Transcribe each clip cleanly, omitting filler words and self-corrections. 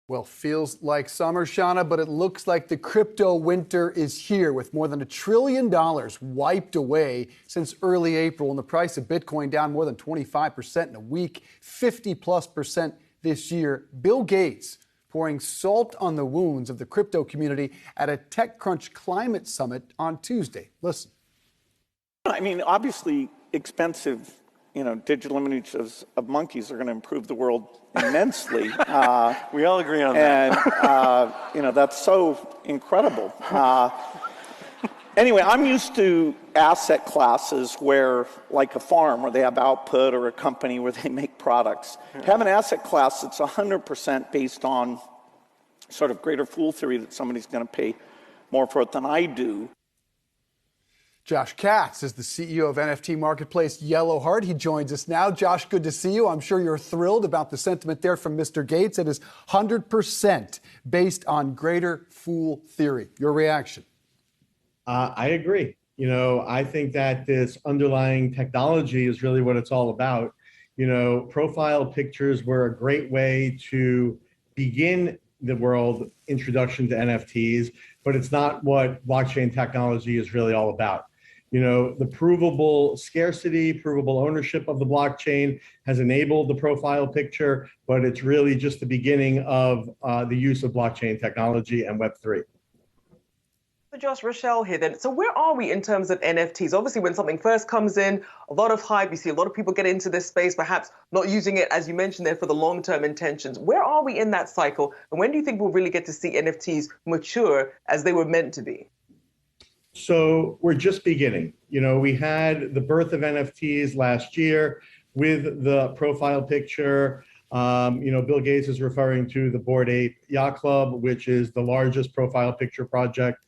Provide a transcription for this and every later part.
Well, feels like summer, Shauna, but it looks like the crypto winter is here with more than $1 trillion wiped away since early April, and the price of Bitcoin down more than 25% in a week, 50+% this year. Bill Gates pouring salt on the wounds of the crypto community at a TechCrunch Climate Summit on Tuesday. Listen. I mean, obviously expensive, digital images of monkeys are going to improve the world immensely. We all agree on that. And, that's so incredible. Anyway, I'm used to asset classes where, like a farm, where they have output, or a company where they make products. Yeah. Have an asset class that's 100% based on sort of greater fool theory that somebody's going to pay more for it than I do. Josh Katz is the CEO of NFT marketplace Yellowheart. He joins us now. Josh, good to see you. I'm sure you're thrilled about the sentiment there from Mr. Gates. It is 100% based on greater fool theory. Your reaction? I agree. I think that this underlying technology is really what it's all about. Profile pictures were a great way to begin the world introduction to NFTs, but it's not what blockchain technology is really all about. The provable scarcity, provable ownership of the blockchain has enabled the profile picture, but it's really just the beginning of the use of blockchain technology and Web3. So Josh, Rachelle here then. So where are we in terms of NFTs? Obviously, when something first comes in, a lot of hype, you see a lot of people get into this space, perhaps not using it, as you mentioned there, for the long-term intentions. Where are we in that cycle? And when do you think we'll really get to see NFTs mature as they were meant to be? So we're just beginning. We had the birth of NFTs last year with the profile picture. Bill Gates is referring to the Bored Ape Yacht Club, which is the largest profile picture project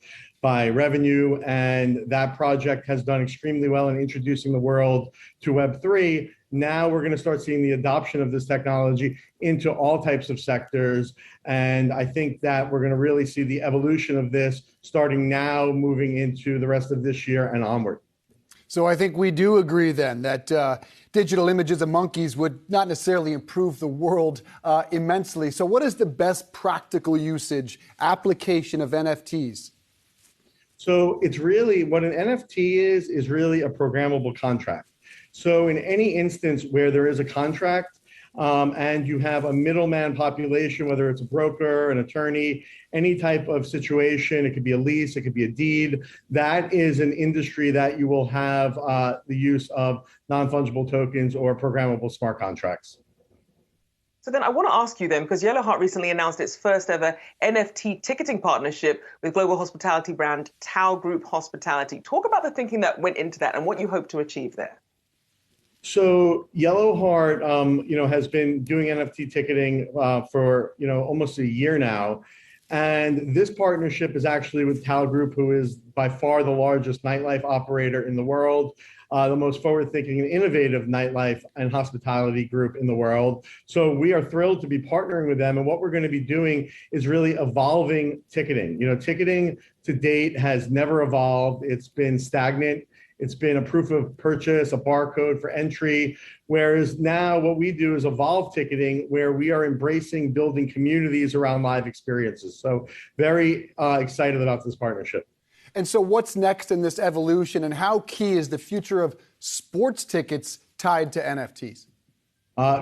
by revenue. And that project has done extremely well in introducing the world to Web3. Now we're going to start seeing the adoption of this technology into all types of sectors. And I think that we're going to really see the evolution of this starting now, moving into the rest of this year and onward. So I think we do agree then that digital images of monkeys would not necessarily improve the world immensely. So what is the best practical usage application of NFTs? So it's really, what an NFT is really a programmable contract. So in any instance where there is a contract and you have a middleman population, whether it's a broker, an attorney, any type of situation, it could be a lease, it could be a deed, that is an industry that you will have the use of non-fungible tokens or programmable smart contracts. So then I want to ask you then, because Yellowheart recently announced its first ever NFT ticketing partnership with global hospitality brand Tao Group Hospitality. Talk about the thinking that went into that and what you hope to achieve there. So Yellowheart, has been doing NFT ticketing for, almost a year now. And this partnership is actually with Tao Group, who is by far the largest nightlife operator in the world, the most forward-thinking and innovative nightlife and hospitality group in the world. So we are thrilled to be partnering with them. And what we're going to be doing is really evolving ticketing. Ticketing to date has never evolved. It's been stagnant. It's been a proof of purchase, a barcode for entry, whereas now what we do is evolve ticketing, where we are embracing building communities around live experiences. So very excited about this partnership. And so what's next in this evolution, and how key is the future of sports tickets tied to NFTs?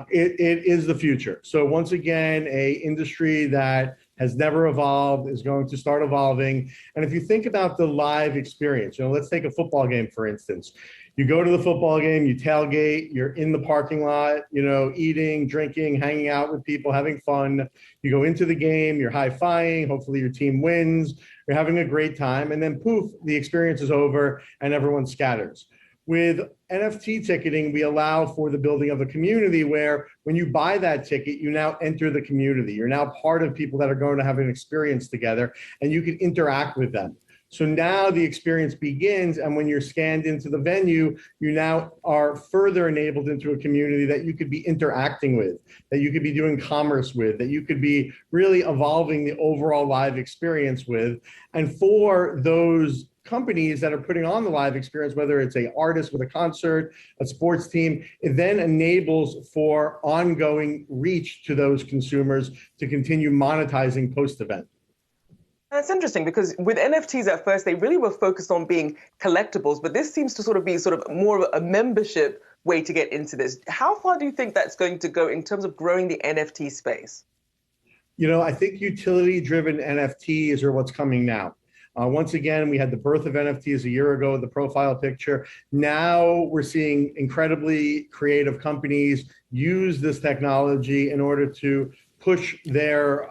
It is the future. So once again, a industry that has never evolved is going to start evolving. And if you think about the live experience, let's take a football game, for instance. You go to the football game, you tailgate, you're in the parking lot, eating, drinking, hanging out with people, having fun. You go into the game, you're high-fiving, hopefully your team wins, you're having a great time, and then poof, the experience is over and everyone scatters. With NFT ticketing, we allow for the building of a community where when you buy that ticket, you now enter the community. You're now part of people that are going to have an experience together, and you can interact with them. So now the experience begins, and when you're scanned into the venue, you now are further enabled into a community that you could be interacting with, that you could be doing commerce with, that you could be really evolving the overall live experience with. And for those companies that are putting on the live experience, whether it's an artist with a concert, a sports team, it then enables for ongoing reach to those consumers to continue monetizing post-event. That's interesting because with NFTs at first, they really were focused on being collectibles, but this seems to be more of a membership way to get into this. How far do you think that's going to go in terms of growing the NFT space? I think utility-driven NFTs are what's coming now. Once again, we had the birth of NFTs a year ago, the profile picture. Now we're seeing incredibly creative companies use this technology in order to push their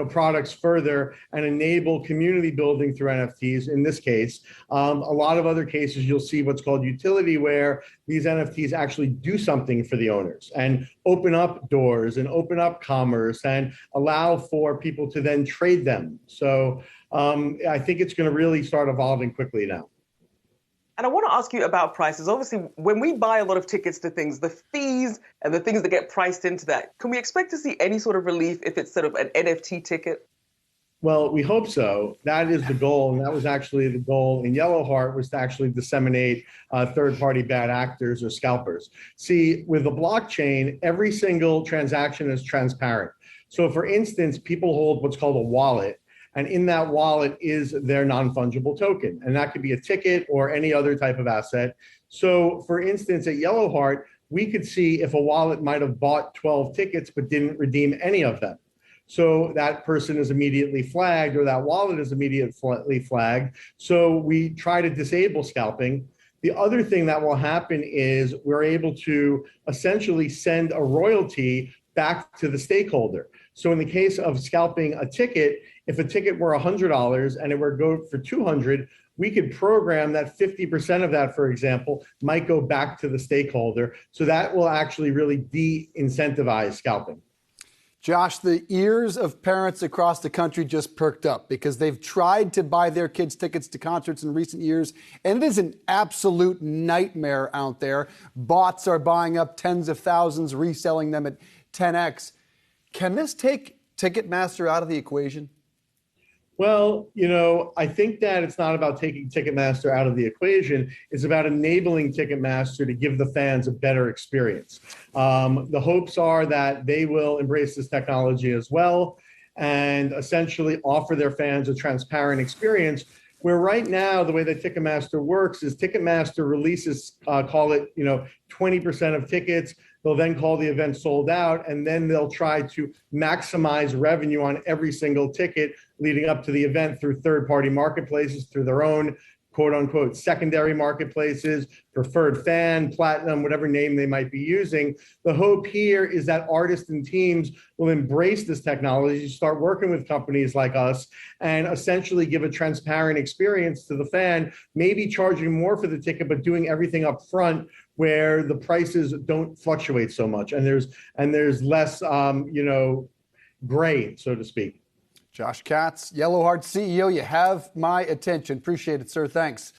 products further and enable community building through NFTs. In this case, a lot of other cases, you'll see what's called utility, where these NFTs actually do something for the owners and open up doors and open up commerce and allow for people to then trade them. So I think it's going to really start evolving quickly now. And I want to ask you about prices. Obviously, when we buy a lot of tickets to things, the fees and the things that get priced into that, can we expect to see any sort of relief if it's sort of an NFT ticket? Well, we hope so. That is the goal. And that was actually the goal in Yellowheart, was to actually disseminate third-party bad actors or scalpers. See, with the blockchain, every single transaction is transparent. So for instance, people hold what's called a wallet. And in that wallet is their non-fungible token. And that could be a ticket or any other type of asset. So for instance, at Yellowheart, we could see if a wallet might have bought 12 tickets but didn't redeem any of them. So that person is immediately flagged, or that wallet is immediately flagged. So we try to disable scalping. The other thing that will happen is we're able to essentially send a royalty back to the stakeholder. So in the case of scalping a ticket, if a ticket were $100 and it were go for $200, we could program that 50% of that, for example, might go back to the stakeholder. So that will actually really de-incentivize scalping. Josh, the ears of parents across the country just perked up because they've tried to buy their kids tickets to concerts in recent years, and it is an absolute nightmare out there. Bots are buying up tens of thousands, reselling them at 10x. Can this take Ticketmaster out of the equation? Well, I think that it's not about taking Ticketmaster out of the equation. It's about enabling Ticketmaster to give the fans a better experience. The hopes are that they will embrace this technology as well and essentially offer their fans a transparent experience, where right now, the way that Ticketmaster works is Ticketmaster releases, call it, 20% of tickets. They'll then call the event sold out, and then they'll try to maximize revenue on every single ticket leading up to the event through third-party marketplaces, through their own quote-unquote secondary marketplaces, preferred fan, platinum, whatever name they might be using. The hope here is that artists and teams will embrace this technology, start working with companies like us, and essentially give a transparent experience to the fan, maybe charging more for the ticket, but doing everything up front where the prices don't fluctuate so much, and there's less, gray, so to speak. Josh Katz, Yellowheart CEO, you have my attention. Appreciate it, sir. Thanks.